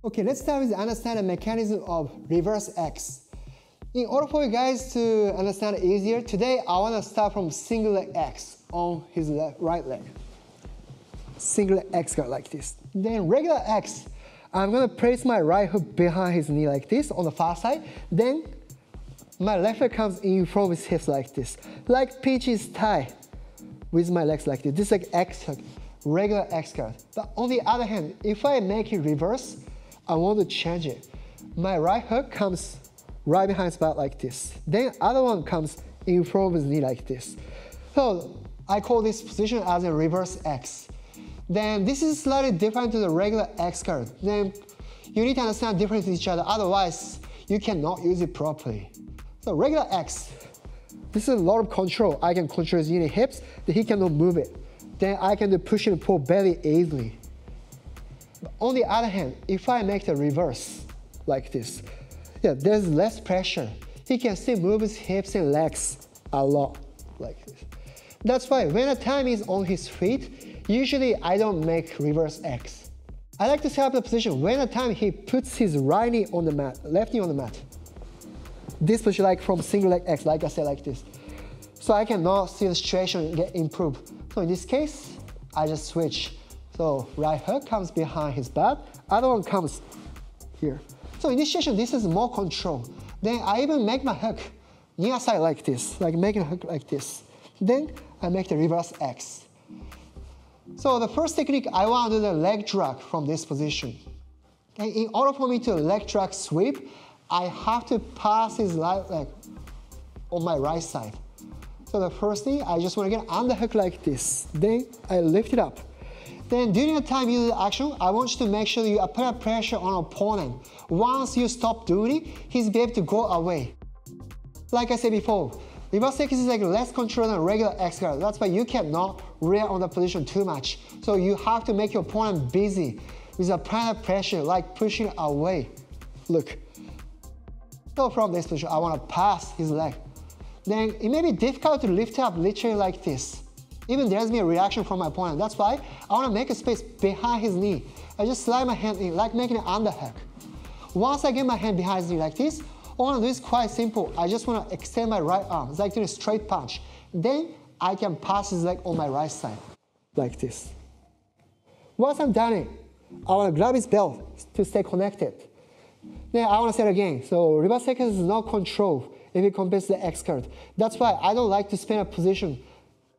Okay, let's start with understanding the mechanism of reverse X. In order for you guys to understand it easier, today I want to start from single leg X on his right leg. Single leg X guard like this. Then regular X, I'm going to place my right hook behind his knee like this on the far side. Then my left leg comes in front of his hips like this. Like Peach's tie with my legs like this. This is like X hook, regular X guard. But on the other hand, if I make it reverse, I want to change it. My right hook comes right behind his back like this. Then other one comes in front of his knee like this. So I call this position as a reverse X. Then this is slightly different to the regular X guard. Then you need to understand the difference in each other, otherwise you cannot use it properly. So regular X, this is a lot of control. I can control his unit hips, then he cannot move it. Then I can do push and pull belly easily. But on the other hand, if I make the reverse like this, yeah, there's less pressure. He can still move his hips and legs a lot like this. That's why when the time is on his feet, usually I don't make reverse X. I like to set up the position when the time he puts his right knee on the mat, left knee on the mat. This position like from single leg X, like I said, like this. So I cannot see the situation get improved. So in this case, I just switch. So right hook comes behind his back, other one comes here. So in this situation, this is more control. Then I even make my hook near side like this, like making a hook like this. Then I make the reverse X. So the first technique, I want to do the leg drag from this position. And in order for me to leg drag sweep, I have to pass his right leg on my right side. So the first thing, I just want to get underhook like this. Then I lift it up. Then during the time you do the action, I want you to make sure you apply pressure on opponent. Once you stop doing it, he's be able to go away. Like I said before, reverse X is like less control than regular X guard. That's why you cannot rear on the position too much. So you have to make your opponent busy with applying pressure, like pushing away. Look. So from this position, I want to pass his leg. Then it may be difficult to lift up literally like this. Even there's me a reaction from my opponent. That's why I want to make a space behind his knee. I just slide my hand in, like making an underhook. Once I get my hand behind his knee like this, all I want to do is quite simple. I just want to extend my right arm. It's like doing a straight punch. Then I can pass his leg on my right side, like this. Once I'm done it, I want to grab his belt to stay connected. Then I want to say it again. So reverse X is no control if it compares to the X guard. That's why I don't like to spend a position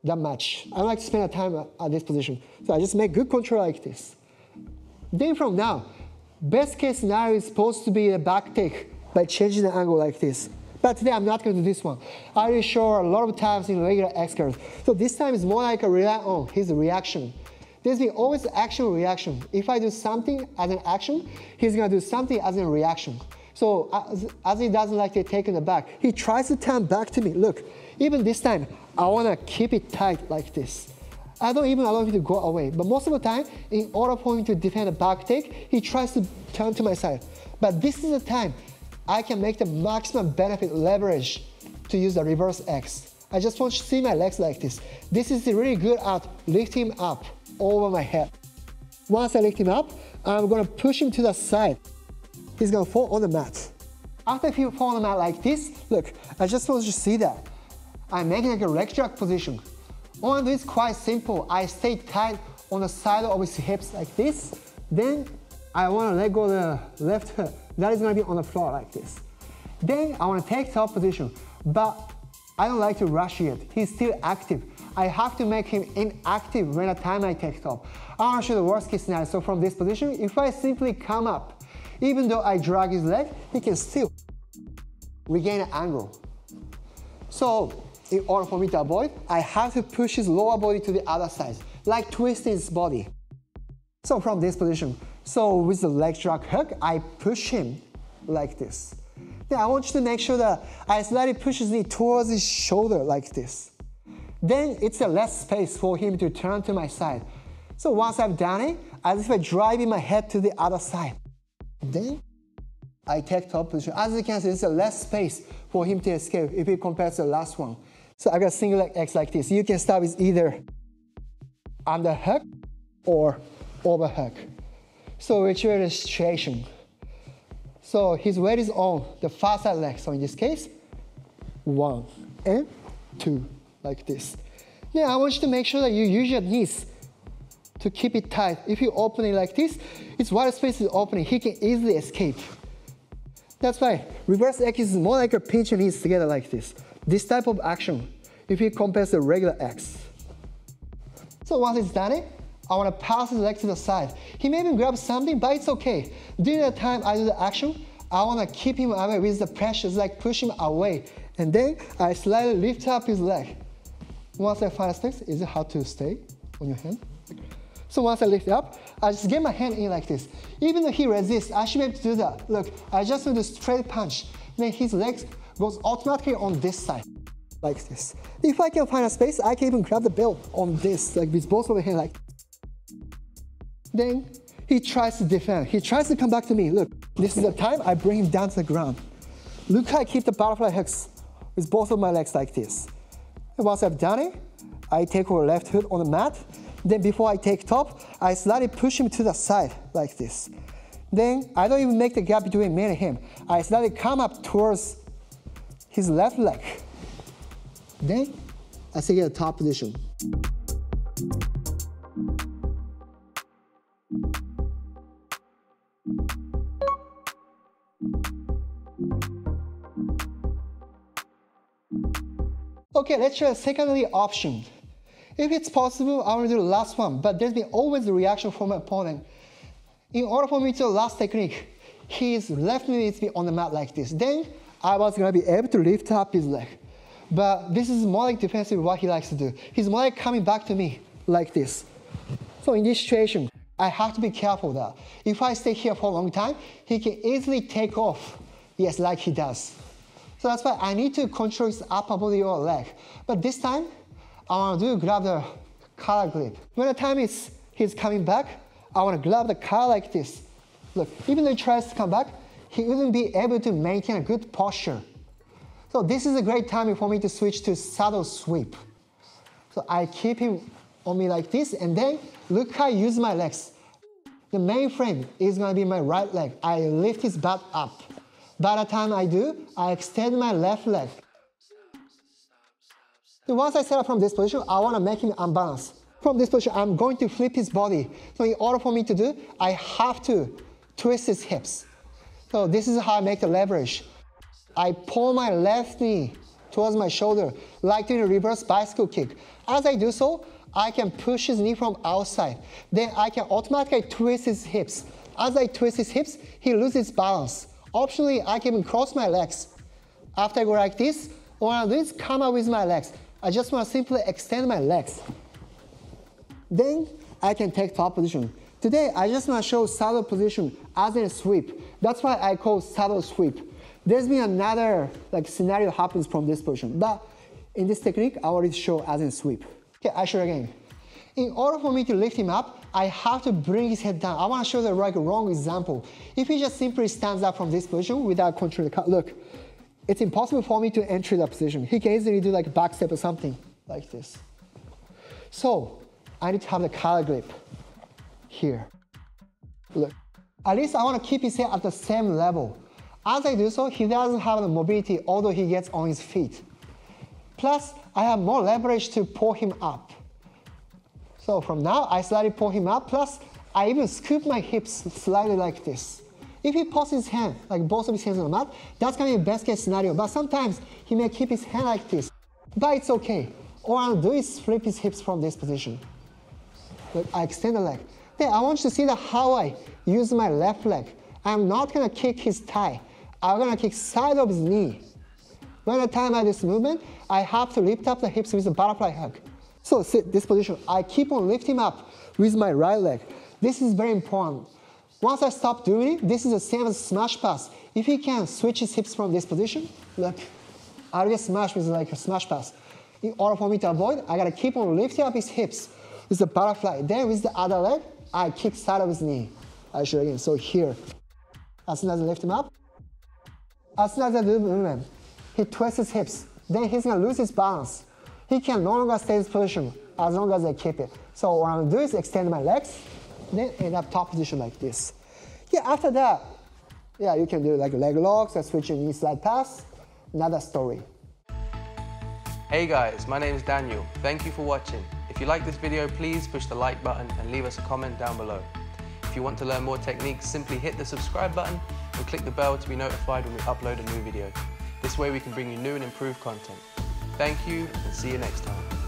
that much. I don't like to spend a time at this position. So I just make good control like this. Then from now, best case scenario is supposed to be a back take by changing the angle like this. But today I'm not going to do this one. I already show a lot of times in regular X guard. So this time is more like a rely on his reaction. There's been always action reaction. If I do something as an action, he's going to do something as a reaction. So as he doesn't like to take in the back, he tries to turn back to me. Look, even this time, I want to keep it tight like this. I don't even allow him to go away. But most of the time, in order for him to defend a back take, he tries to turn to my side. But this is the time I can make the maximum benefit leverage to use the reverse X. I just want you to see my legs like this. This is really good at lifting him up over my head. Once I lift him up, I'm going to push him to the side. He's going to fall on the mat. After he falls on the mat like this, look, I just want you to see that. I'm making like a leg drag position. All I do is quite simple. I stay tight on the side of his hips like this. Then I want to let go of the left hook. That is going to be on the floor like this. Then I want to take top position, but I don't like to rush yet. He's still active. I have to make him inactive when the time I take top. I want to show the worst case scenario. So from this position, if I simply come up, even though I drag his leg, he can still regain an angle. So in order for me to avoid, I have to push his lower body to the other side, like twisting his body. So from this position, so with the leg drag hook, I push him like this. Then I want you to make sure that I slightly push his knee towards his shoulder like this. then it's a less space for him to turn to my side. So once I've done it, as if I'm driving my head to the other side. Then I take top position. As you can see, it's a less space for him to escape if you compare to the last one. So I got single leg X like this. You can start with either under hug or over hug. So whichever the situation. So his weight is on the far side leg. So in this case, 1 and 2, like this. Now I want you to make sure that you use your knees to keep it tight. If you open it like this, it's wide space is opening. He can easily escape. That's why reverse X is more like a pinch your knees together like this. This type of action, if you compare to the regular X. So once it's done, I want to pass his leg to the side. He may even grab something, but it's okay. During the time I do the action, I want to keep him away with the pressure, like push him away. And then I slightly lift up his leg. Once I find a space, is it hard to stay on your hand? So once I lift it up, I just get my hand in like this. Even though he resists, I should be able to do that. Look, I just do the straight punch. Then his legs goes automatically on this side, like this. If I can find a space, I can even grab the belt on this, like with both of the hands, like. Then he tries to defend. He tries to come back to me. Look, this is the time I bring him down to the ground. Look how I keep the butterfly hooks with both of my legs like this. And once I've done it, I take our left foot on the mat. Then before I take top, I slightly push him to the side like this. Then I don't even make the gap between me and him. I slightly come up towards his left leg. Then I take a top position. Okay, let's try the secondary option. If it's possible, I want to do the last one, but there's been always a reaction from my opponent. In order for me to do the last technique, his left knee needs to be on the mat like this. Then I was going to be able to lift up his leg. But this is more like defensive what he likes to do. He's more like coming back to me like this. So in this situation, I have to be careful that if I stay here for a long time, he can easily take off, yes, like he does. So that's why I need to control his upper body or leg. But this time, I want to grab the collar grip. When the time he's coming back, I want to grab the collar like this. Look, even though he tries to come back, he wouldn't be able to maintain a good posture. So this is a great time for me to switch to saddle sweep. So I keep him on me like this, and then look how I use my legs. The main frame is going to be my right leg. I lift his butt up. By the time I do, I extend my left leg. So once I set up from this position, I want to make him unbalanced. From this position, I'm going to flip his body. So in order for me to do, I have to twist his hips. So this is how I make the leverage. I pull my left knee towards my shoulder, like doing a reverse bicycle kick. As I do so, I can push his knee from outside. Then I can automatically twist his hips. As I twist his hips, he loses balance. Optionally, I can even cross my legs. After I go like this, what I do is come up with my legs. I just want to simply extend my legs. Then I can take top position. Today, I just want to show saddle position as in a sweep. That's why I call saddle sweep. There's been another scenario happens from this position, but in this technique, I already show as in sweep. Okay, I show again. In order for me to lift him up, I have to bring his head down. I want to show the wrong example. If he just simply stands up from this position without controlling the cut, look, it's impossible for me to enter that position. He can easily do like a back step or something like this. So I need to have the collar grip here. Look, at least I want to keep his head at the same level. As I do so, he doesn't have the mobility, although he gets on his feet. Plus, I have more leverage to pull him up. So from now, I slightly pull him up, plus I even scoop my hips slightly like this. If he puts his hand, like both of his hands on the mat, that's going to be a best case scenario. But sometimes he may keep his hand like this. But it's okay. All I'll do is flip his hips from this position. Look, I extend the leg. Then I want you to see how I use my left leg. I'm not going to kick his thigh. I'm going to kick side of his knee. When the time I do this movement, I have to lift up the hips with a butterfly hug. So sit this position. I keep on lifting up with my right leg. This is very important. Once I stop doing it, this is the same as smash pass. If he can switch his hips from this position, look, I'll just smash with like a smash pass. In order for me to avoid, I gotta keep on lifting up his hips with the butterfly. Then with the other leg, I kick side of his knee. I'll show you again. So here, as soon as I lift him up, as soon as I do the movement, he twists his hips. Then he's gonna lose his balance. He can no longer stay in this position as long as I keep it. So what I'm gonna do is extend my legs, then end up top position like this. Yeah, after that, yeah, you can do like leg locks and switch your knee slide pass. Another story. Hey guys, my name is Daniel. Thank you for watching. If you like this video, please push the like button and leave us a comment down below. If you want to learn more techniques, simply hit the subscribe button and click the bell to be notified when we upload a new video. This way we can bring you new and improved content. Thank you and see you next time.